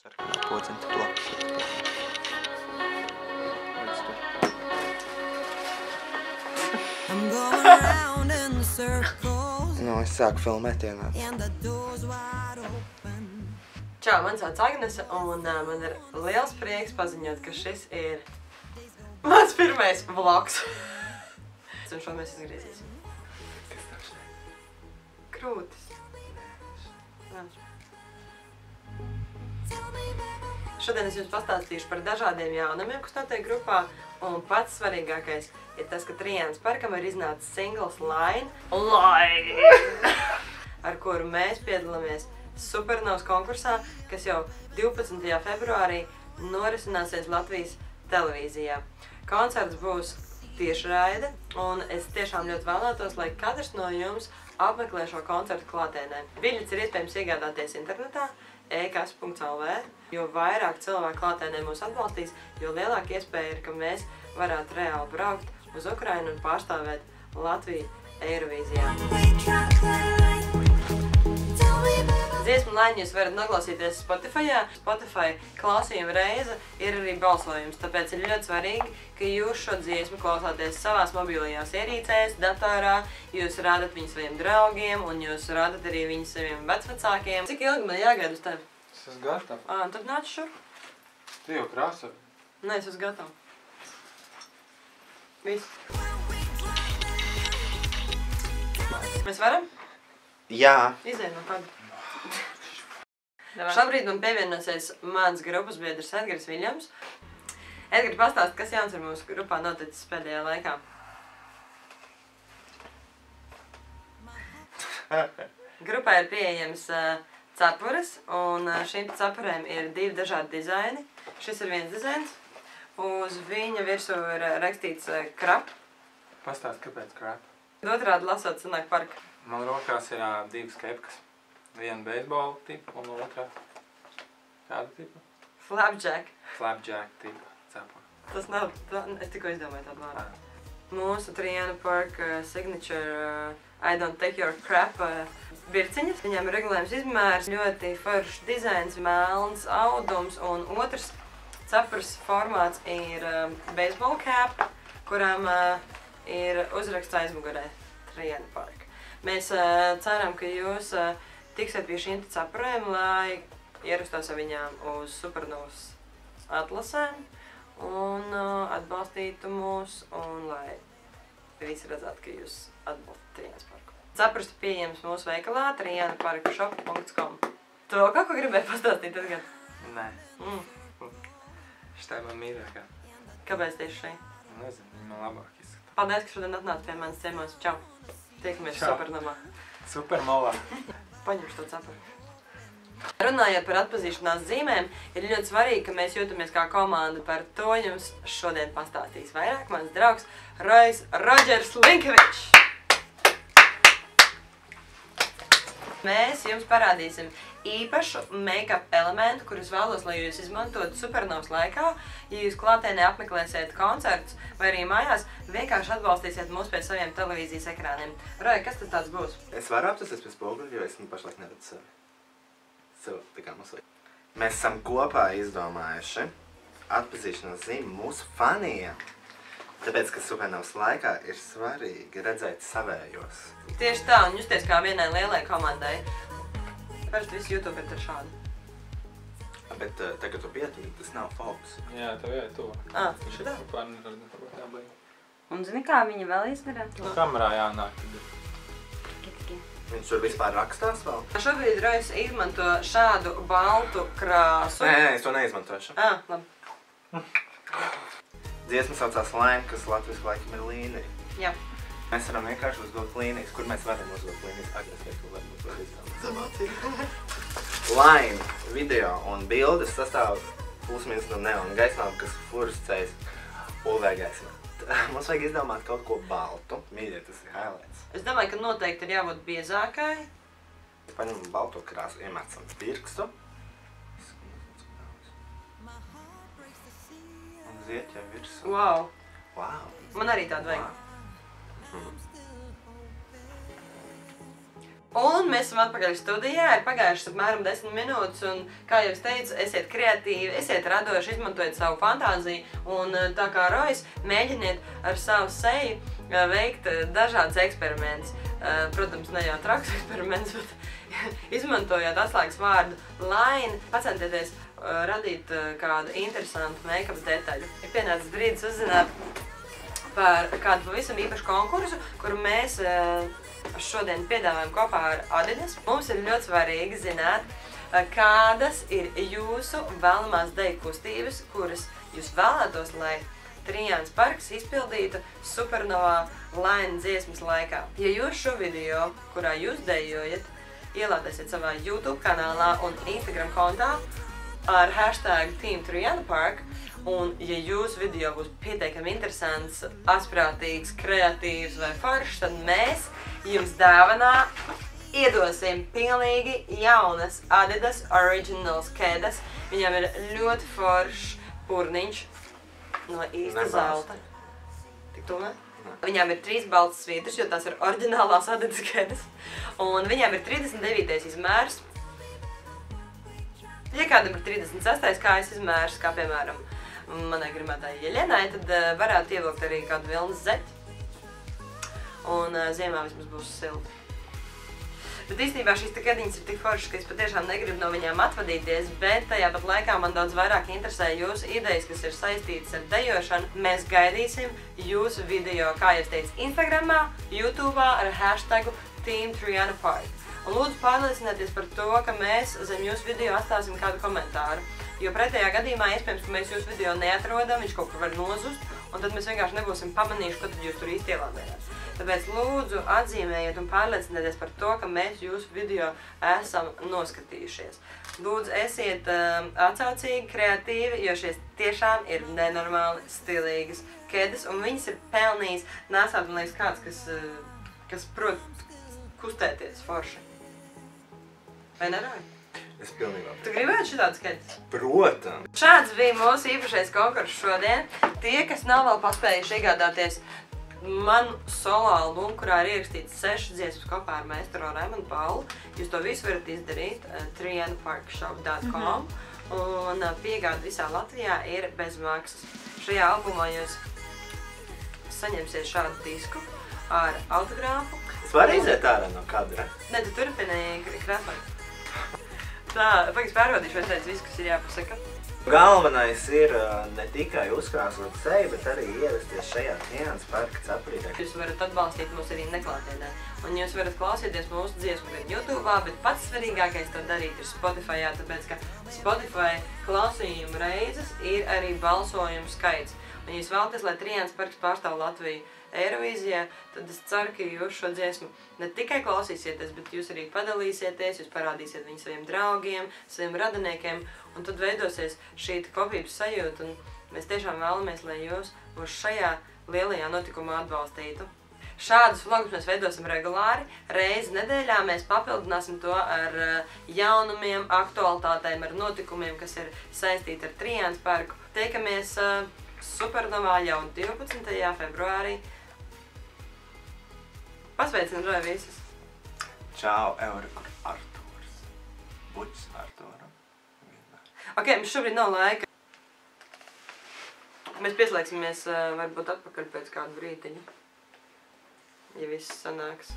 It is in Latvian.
Sarkanā podziņa to. Nu, es sāku filmēt ienāc. Čau, man sauc Agnese, un man ir liels prieks paziņot, ka šis ir mans pirmais vlogs. Un šo mēs izgriezīsim. Kas tev šeit? Krūtis. Šodien es jums pastāstīšu par dažādiem jaunumiem, kas notiek grupā, un pats svarīgākais ir tas, ka Triānas Parkam ir iznācis singls Line, ar kuru mēs piedalāmies Supernovas konkursā, kas jau 12. februārī norisināsies Latvijas televīzijā. Koncerts būs tiešraide, un es tiešām ļoti vēlētos, lai katrs no jums apmeklē šo koncertu klātienē. Biļetes ir iespējams iegādāties internetā ekas.lv, jo vairāk cilvēku klātienē mūs atbalstīs, jo lielāka iespēja ir, ka mēs varētu reāli braukt uz Ukrainu un pārstāvēt Latviju Eirovīzijā. Dziesmu Line jūs varat noklausīties Spotifyā. Spotify klausījuma reize ir arī balsojums, tāpēc ir ļoti svarīgi, ka jūs šo dziesmu klausāties savās mobilajās ierīcēs, datorā, jūs rādat viņu saviem draugiem un jūs rādat arī viņu saviem vecvecākiem. Cik ilgi man jāgaida uz tevi? Es esmu gatavs. Tad nāc šur. Tu jau krāso. Nē, es esmu gatava. Viss. Mēs varam? Jā. Izej no kāda. Šobrīd man pievienosies mans grupas biedrs Edgars Viļams. Edgars, pastāst, kas jauns ir mūsu grupā noticis pēdējā laikā? Grupā ir pieejams cepures, un šīm cepurēm ir divi dažādi dizaini. Šis ir viens dizains. Uz viņa virsū ir rakstīts krap. Pastāst, kāpēc krap? Otrādi lasot sanāk parka. Man rokās ir divas kepkas. Viena beisbola tipa un otrā kāda tipa? Flapjack. Flapjack tipa cepura. Tas nav, es tikko izdomāju tādu vārdu. Mūsu Triana Park signature I don't take your crap birciņas. Viņām ir regulējums izmērs, ļoti foršs dizains, melns audums, un otrs cepures formāts ir baseball cap, kurām ir uzraksts aizmugurē Triana Park. Mēs ceram, ka jūs tiksiet pie šīm cepurēm, lai ierastos ar viņām uz Supernovas atlasēm un atbalstītu mūs, un lai visi redzētu, ka jūs atbalstat Triānas Parku. Cepures ir pieejams mūsu veikalā trianaparkshop.com. Tu vēl kaut ko gribēji pastāstīt tagad? Nē. Šitā man mīļākā. Kāpēc tieši šī? Nezinu, viņa man labāk izskatā. Paldies, ka šodien atnāc pie manis ciemos. Čau! Tiekamies Supernovā. Supernovā. Paņemšu to cepuri. Runājot par atpazīšanās zīmēm, ir ļoti svarīgi, ka mēs jūtamies kā komanda. Par to jums šodien pastāstīs vairāk mans draugs Rodžers Linkevičs. Mēs jums parādīsim īpašu make-up elementu, kurus vēlos, lai jūs izmantotu Supernovas laikā. Ja jūs klātienē apmeklēsiet koncertus vai arī mājās, vienkārši atbalstīsiet mūs pie saviem televīzijas ekrāniem. Roja, kas tas tāds būs? Es varu aptusties pie spoguļa, jo es pašlaik neredzu sevi. Sev tā kā mums vajag. Mēs esam kopā izdomājuši atpazīšanās zīmi mūsu faniem. Tāpēc, ka Supernovas laikā ir svarīgi redzēt savējos. Tieši tā, un justies kā vienai lielai komandai. Parasti visi YouTube ir šādi. Bet tagad tu pieturi, tas nav fokus. Jā, tev jāiet to. Šitā? Un zini, kā viņa vēl izdarā? Nu, kamerā jānāk. Viņš tur vispār rakstās vēl? Šobrīd Rojas izmanto šādu baltu krāsu. Nē, es to neizmantošu. Labi. Dziesma saucās Line, kas latviski laikam ir līnija. Jā. Mēs varam vienkārši uzvilkt līnijas, kur mēs varam uzvilkt līnijas. Agnes, vai tu varbūt var izdomāt? Line, video un bildes sastāv plus-minus no neona gaismām, kas fluorescējas UV gaismā. Mums vajag izdomāt kaut ko baltu. Mīļie, tas ir highlights. Es domāju, ka noteikti ir jābūt biezākai. Paņemam balto krāsu, iemēcam pirkstu. Un ziet jau virsū. Wow. Wow. Man arī tādu vajag. Un mēs esam atpakaļ studijā, ir pagājušas apmēram 10 minūtes, un, kā jau es teicu, esiet kreatīvi, esiet radoši, izmantojiet savu fantāziju, un tā kā Rojas, mēģiniet ar savu seju veikt dažādas eksperimentus. Protams, ne jau traks eksperiments, bet izmantojot atslēgas vārdu line, pacentieties radīt kādu interesantu make-up detaļu. Ir pienācis brīdis uzzināt par kādu pavisam īpašu konkursu, kuru mēs šodien piedāvājam kopā ar Adidas. Mums ir ļoti svarīgi zināt, kādas ir jūsu vēlamās deju kustības, kuras jūs vēlētos, lai Trijāns Parks izpildītu Supernovā Line dziesmas laikā. Ja jūs šo video, kurā jūs dejojat, ielādēsiet savā YouTube kanālā un Instagram kontā ar hashtag Team Trijāna Park, un ja jūsu video būs pietiekami interesants, asprātīgs, kreatīvs vai foršs, tad mēs jums dāvanā iedosim pilnīgi jaunas Adidas Originals kēdes. Viņām ir ļoti foršs purniņš no īsta zelta. Tik tu, ne? Viņām ir 3 baltas svītras, jo tās ir oriģinālās Adidas kēdes. Un viņām ir 39. izmērs. Ja kādam ir 36. kājas izmērs, kā piemēram manai grimētāji Jeļenai, tad varētu ievilkt arī kādu vilnas zeķi. Un ziemā vismaz būs silti. Bet īstenībā šīs kediņas ir tik foršas, ka es patiešām negribu no viņām atvadīties, bet tajā pat laikā man daudz vairāk interesē jūsu idejas, kas ir saistītas ar dejošanu. Mēs gaidīsim jūsu video, kā jau es teicu, Instagramā, YouTube'ā ar hashtagu Team Trijāna Park. Un lūdzu pārliecinieties par to, ka mēs zem jūsu video atstāsim kādu komentāru. Jo pretējā gadījumā iespējams, ka mēs jūsu video neatrodam, viņš kaut kur var nozust, un tad mēs vienkārši nebūsim pamanījuši, ko tad jūs tur īsti ielādējāt. Tāpēc lūdzu atzīmējiet un pārliecinieties par to, ka mēs jūsu video esam noskatījušies. Lūdzu, esiet atsaucīgi, kreatīvi, jo šies tiešām ir nenormāli stilīgas kedes, un viņas ir pelnījis nesāt, man liekas, kāds, kas prot kustēties forši. Vai nerāj? Es pilnībā. Tu gribētu šitādas kedes? Protams. Šāds bija mūsu īpašais konkurss šodien. Tie, kas nav vēl paspējuši iegādāties manu solo albumu, kurā ir ierakstīts 6 dziesmas kopā ar meistaru Raimonu Paulu, jūs to visu varat izdarīt trianaparkshop.com, un piegāde visā Latvijā ir bez maksas. Šajā albumā jūs saņemsiet šādu disku ar autogrāfu. Es varu iziet ārā no kadra? Nē, tu turpini krāsot. Tā, pagaidzi pārvadīšu, es teicu visu, kas ir jāpasaka. Galvenais ir ne tikai uzkrāsot seju, bet arī ierasties šajā Trijāns Parka cepurītē. Jūs varat atbalstīt mūs arī neklātienē. Un jūs varat klausīties mūsu dziesmu gan YouTube'ā, bet pats svarīgākais to darīt ir Spotify'ā, tāpēc, ka Spotify klausījumu reizes ir arī balsojumu skaits. Un ja jūs vēlaties, lai Trijāns Parks pārstāv Latviju Eirovīzijā, tad es ceru, ka jūs šo dziesmu ne tikai klausīsieties, bet jūs arī padalīsieties, jūs parādīsiet viņu saviem draugiem, saviem radiniekiem, un tad veidosies šī kopības sajūta, un mēs tiešām vēlamies, lai jūs mūs šajā lielajā notikumā atbalstītu. Šādus vlogus mēs veidosim regulāri, reizi nedēļā mēs papildināsim to ar jaunumiem, aktualitātēm, ar notikumiem, kas ir saistīti ar Trijāns Parku. Tiekamies Supernovā jau 12. februārī. Pasveicinu Roja visus. Čau, Eurikur Artūrs. Buķis Artūram. Ok, mums šobrīd nav laika. Mēs pieslēgsimies varbūt atpakaļ pēc kādu brītiņu, ja viss sanāks.